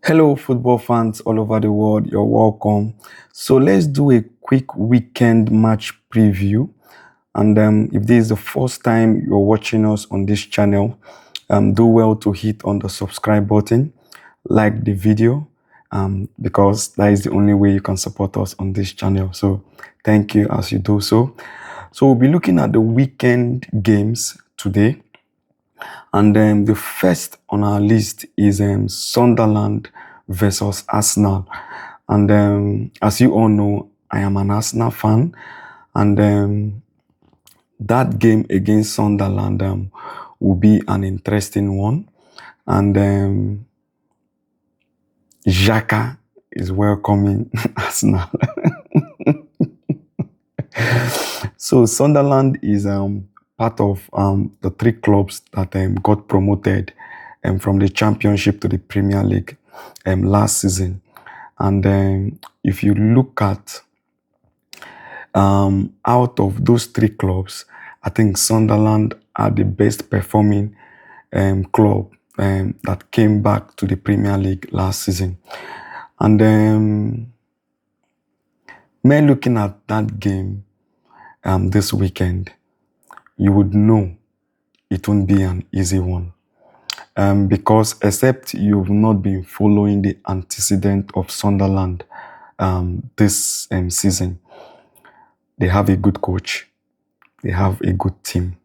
Hello, football fans all over the world. You're welcome. So let's do a quick weekend match preview. And if this is the first time you're watching us on this channel, do well to hit on the subscribe button, like the video, because that is the only way you can support us on this channel. So thank you as you do so. So we'll be looking at the weekend games today. And the first on our list is Sunderland versus Arsenal. And as you all know, I am an Arsenal fan. And that game against Sunderland will be an interesting one. And Xhaka is welcoming Arsenal. So Sunderland is part of the three clubs that got promoted from the Championship to the Premier League last season. And if you look at out of those three clubs, I think Sunderland are the best performing club that came back to the Premier League last season. And looking at that game this weekend, you would know it won't be an easy one. Because except you've not been following the antecedent of Sunderland this season, they have a good coach. They have a good team.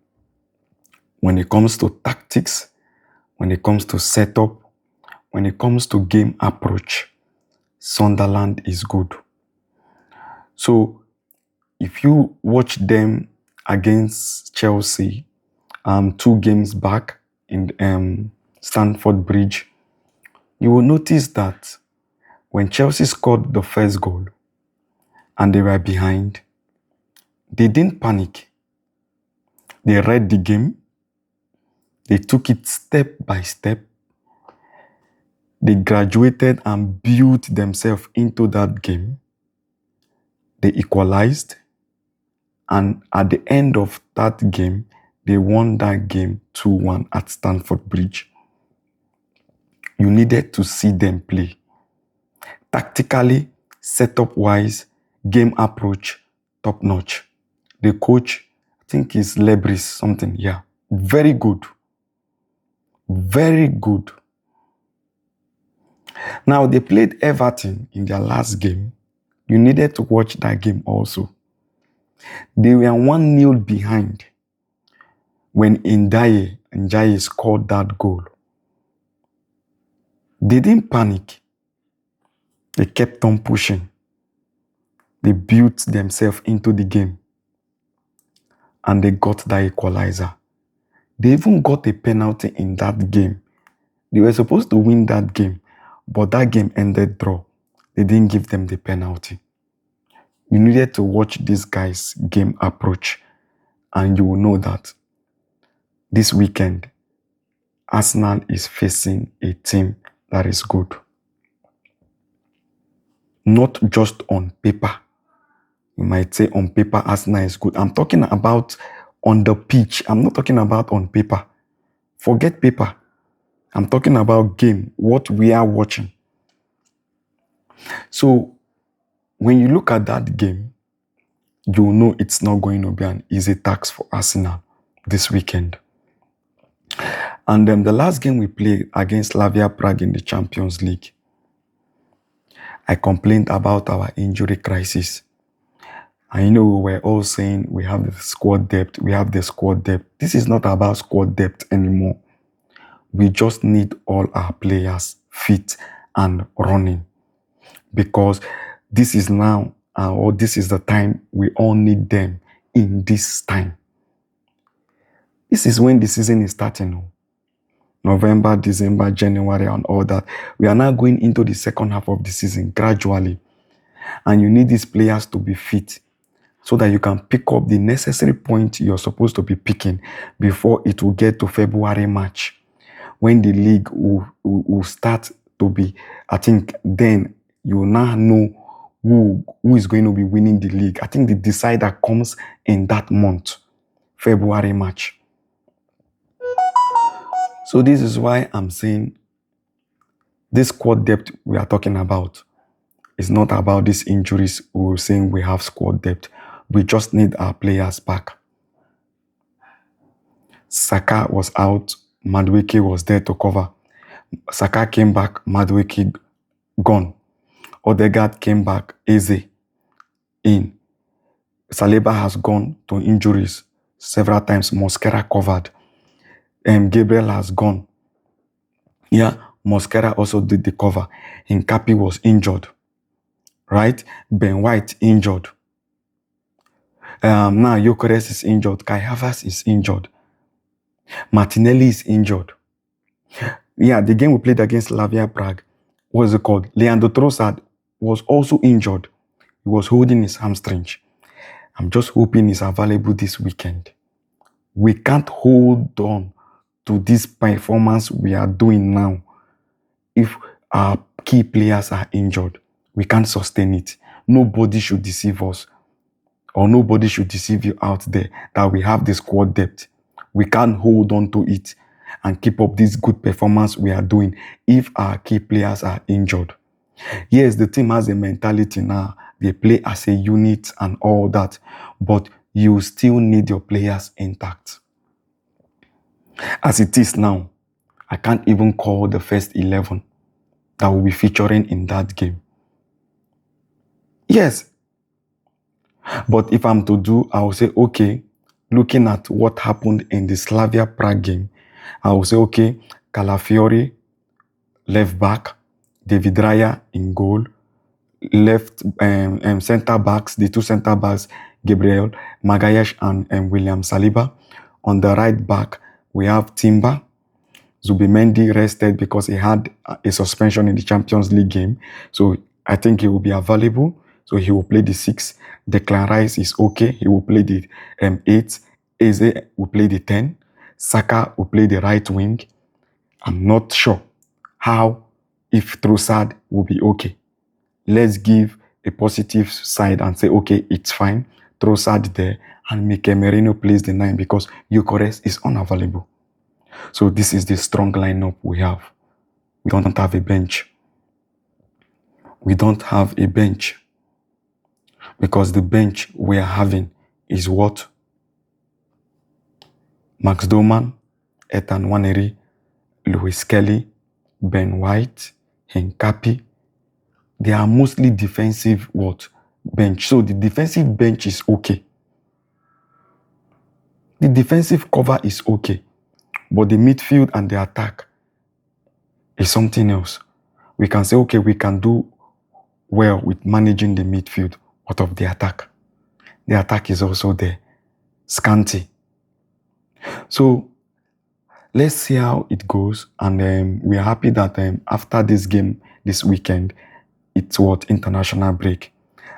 When it comes to tactics, when it comes to setup, when it comes to game approach, Sunderland is good. So if you watch them against Chelsea 2 games back in Stamford Bridge, you will notice that when Chelsea scored the first goal and they were behind, they didn't panic. They read the game. They took it step by step. They graduated and built themselves into that game. They equalized. And at the end of that game, they won that game 2-1 at Stamford Bridge. You needed to see them play. Tactically, setup-wise, game approach, top-notch. The coach, I think is Lebris something, yeah. Very good. Very good. Now, they played Everton in their last game. You needed to watch that game also. They were 1-0 behind when Ndiaye scored that goal. They didn't panic. They kept on pushing. They built themselves into the game. And they got that equalizer. They even got a penalty in that game. They were supposed to win that game, but that game ended draw. They didn't give them the penalty. You needed to watch this guy's game approach, and you will know that this weekend, Arsenal is facing a team that is good. Not just on paper. You might say on paper, Arsenal is good. I'm talking about on the pitch. I'm not talking about on paper. Forget paper. I'm talking about game, what we are watching. So when you look at that game, you know it's not going to be an easy task for Arsenal this weekend. And the last game we played against Slavia Prague in the Champions League, I complained about our injury crisis. I know we were all saying we have the squad depth, we have the squad depth. This is not about squad depth anymore. We just need all our players fit and running, because this is now, or this is the time we all need them in this time. This is when the season is starting. November, December, January, and all that. We are now going into the second half of the season gradually. And you need these players to be fit so that you can pick up the necessary point you're supposed to be picking before it will get to February, March, when the league will start to be, I think then you will now know who is going to be winning the league. I think the decider comes in that month, February, March. So this is why I'm saying This squad depth we are talking about is not about these injuries. We were saying we have squad depth. We just need our players back. Saka was out. Madueke was there to cover. Saka came back. Madueke gone. Odegaard came back. Eze in. Saliba has gone to injuries several times. Mosquera covered. Gabriel has gone. Yeah, Mosquera also did the cover. Hincapi was injured. Right? Ben White injured. Now Gyökeres is injured. Kai Havertz is injured. Martinelli is injured. Yeah, the game we played against Slavia Prague, what is it called? Leandro Trossard was also injured. He was holding his hamstring. I'm just hoping he's available this weekend. We can't hold on to this performance we are doing now if our key players are injured. We can't sustain it. Nobody should deceive us, or nobody should deceive you out there that we have the squad depth. We can't hold on to it and keep up this good performance we are doing if our key players are injured. Yes, the team has a mentality now. They play as a unit and all that, but you still need your players intact. As it is now, I can't even call the first 11 that will be featuring in that game. Yes. But if I'm to do, I will say, okay, looking at what happened in the Slavia Prague game, I will say, okay, Calafiori, left back, David Raya in goal, left center backs, the two center backs, Gabriel, Magalhaes and William Saliba. On the right back, we have Timber. Zubimendi rested because he had a suspension in the Champions League game. So I think he will be available. So he will play the 6. Declan Rice is okay. He will play the 8. Eze will play the 10. Saka will play the right wing. I'm not sure how, if Trossard will be okay. Let's give a positive side and say, okay, it's fine. Trossard there, and Mikel Merino plays the 9 because Gyökeres is unavailable. So this is the strong lineup we have. We don't have a bench. We don't have a bench because the bench we are having is what? Max Doman, Ethan Nwaneri, Lewis Kelly, Ben White, Hincapi. They are mostly defensive bench. So the defensive bench is okay. The defensive cover is okay. But the midfield and the attack is something else. We can say, okay, we can do well with managing the midfield. What of the attack? The attack is also there. Scanty. So let's see how it goes. And we are happy that after this game this weekend, it's international break.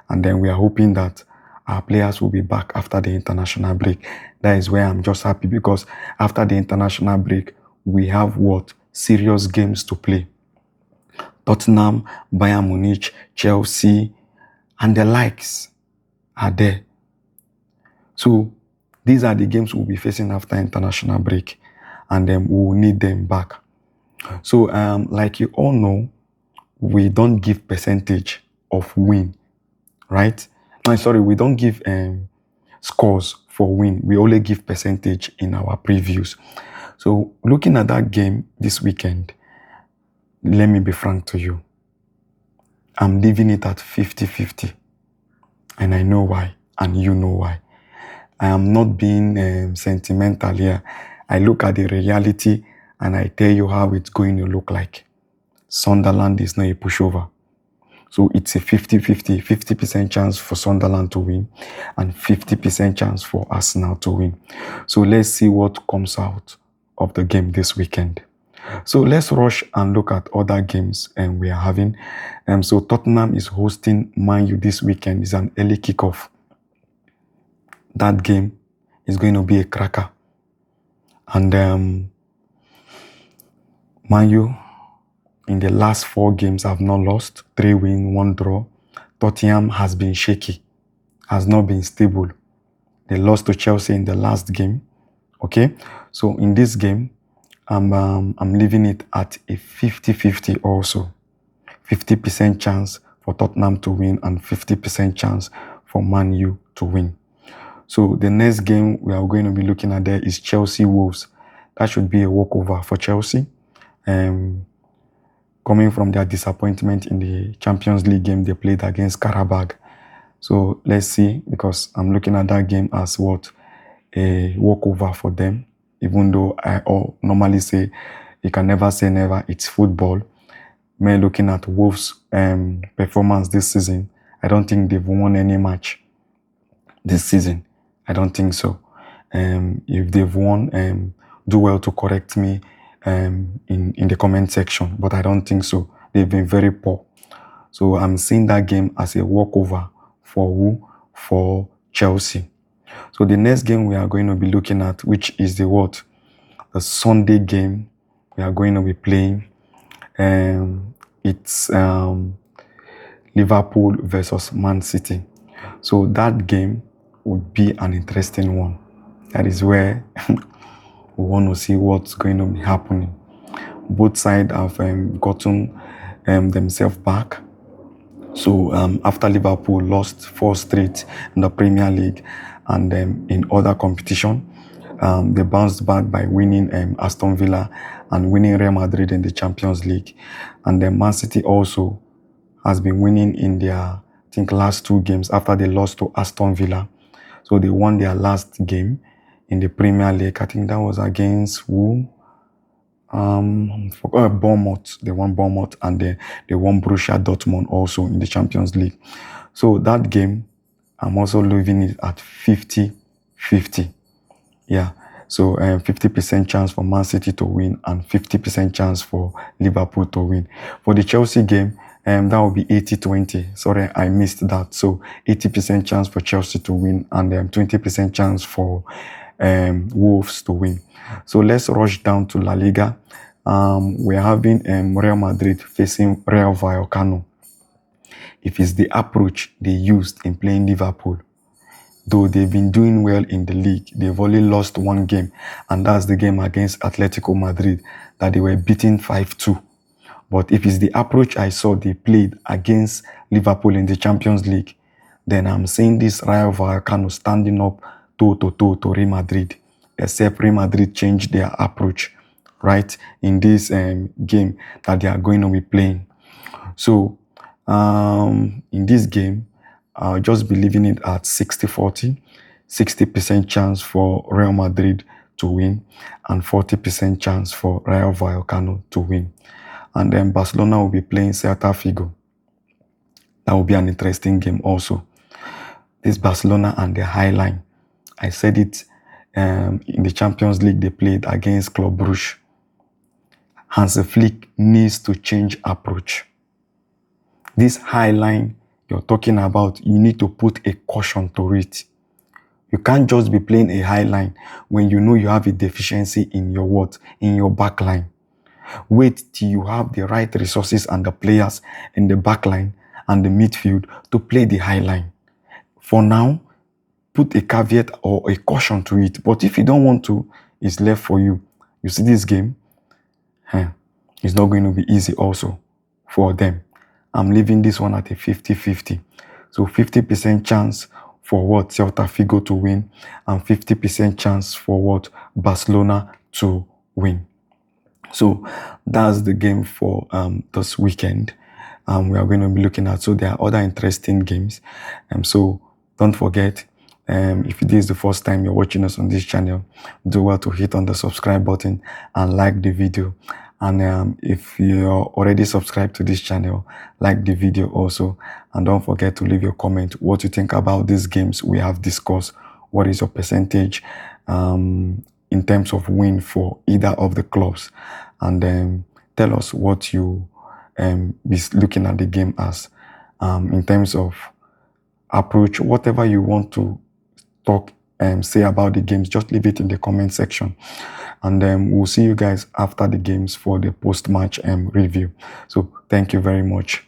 And then we are hoping that our players will be back after the international break. That is where I'm just happy because after the international break, we have serious games to play. Tottenham, Bayern Munich, Chelsea, and the likes are there. So these are the games we'll be facing after international break, and then we will need them back. So like you all know, we don't give percentage of win, right? No, sorry, we don't give scores for win. We only give percentage in our previews. So looking at that game this weekend, let me be frank to you. I'm leaving it at 50-50. And I know why, and you know why. I am not being sentimental here. I look at the reality and I tell you how it's going to look like. Sunderland is not a pushover. So it's a 50-50, 50% chance for Sunderland to win and 50% chance for Arsenal to win. So let's see what comes out of the game this weekend. So let's rush and look at other games we are having. So Tottenham is hosting Man U this weekend. It's an early kickoff. That game is going to be a cracker. And Man U, in the last 4 games, have not lost. 3 wins, 1 draw. Tottenham has been shaky, has not been stable. They lost to Chelsea in the last game. Okay, so in this game, I'm leaving it at a 50-50 also. 50% chance for Tottenham to win and 50% chance for Man U to win. So the next game we are going to be looking at there is Chelsea Wolves. That should be a walkover for Chelsea. Coming from their disappointment in the Champions League game they played against Karabakh. So let's see, because I'm looking at that game as what? A walkover for them. Even though I normally say you can never say never, it's football. Me looking at Wolves' performance this season, I don't think they've won any match this season. I don't think so. If they've won, do well to correct me in the comment section, but I don't think so. They've been very poor. So I'm seeing that game as a walkover for who? For Chelsea. So the next game we are going to be looking at, which is the what? The Sunday game we are going to be playing. It's Liverpool versus Man City. So that game would be an interesting one. That is where we want to see what's going to be happening. Both sides have gotten themselves back. So after Liverpool lost 4 straight in the Premier League and in other competition, they bounced back by winning Aston Villa and winning Real Madrid in the Champions League. And then Man City also has been winning in their, I think, last 2 games after they lost to Aston Villa. So they won their last game in the Premier League. I think that was against who? Bournemouth. They won Bournemouth and they won Borussia Dortmund also in the Champions League. So that game, I'm also leaving it at 50-50. Yeah. So 50% chance for Man City to win and 50% chance for Liverpool to win. For the Chelsea game, that will be 80-20. Sorry, I missed that. So 80% chance for Chelsea to win and 20% chance for Wolves to win. So let's rush down to La Liga. We're having Real Madrid facing Rayo Vallecano. If it's the approach they used in playing Liverpool, though they've been doing well in the league, they've only lost 1 game, and that's the game against Atletico Madrid that they were beaten 5-2. But if it's the approach I saw they played against Liverpool in the Champions League, then I'm seeing this Rayo Vallecano standing up toe-to-toe to Real Madrid, except Real Madrid changed their approach, right, in this game that they are going to be playing. So in this game, I'll just be leaving it at 60-40, 60% chance for Real Madrid to win and 40% chance for Rayo Vallecano to win. And then Barcelona will be playing Celta Vigo. That will be an interesting game also. This Barcelona and the High Line. I said it in the Champions League they played against Club Brugge. Hansi Flick needs to change approach. This High Line you're talking about, you need to put a caution to it. You can't just be playing a high line when you know you have a deficiency in your what? In your back line. Wait till you have the right resources and the players in the back line and the midfield to play the high line. For now, put a caveat or a caution to it. But if you don't want to, it's left for you. You see this game? It's not going to be easy also for them. I'm leaving this one at a 50-50. So 50% chance for what? Celta Vigo to win and 50% chance for what? Barcelona to win. So that's the game for this weekend. We are going to be looking at. So there are other interesting games. So don't forget, if this is the first time you're watching us on this channel, do well to hit on the subscribe button and like the video. And if you're already subscribed to this channel, like the video also. And don't forget to leave your comment what you think about these games we have discussed. What is your percentage in terms of win for either of the clubs? And tell us what you be looking at the game as in terms of approach. Whatever you want to talk and say about the games, just leave it in the comment section. And we'll see you guys after the games for the post-match review. So thank you very much.